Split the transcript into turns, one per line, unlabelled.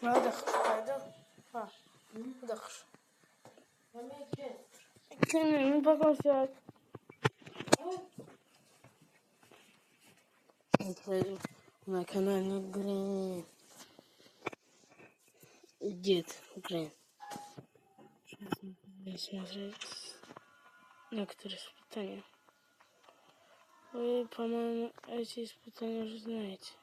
Отдохнешь, пойду. Отдохнешь. Ну пока все. На канале Грин. Дед Грин. Сейчас смотреть некоторые испытания. Вы, по-моему, эти испытания уже знаете.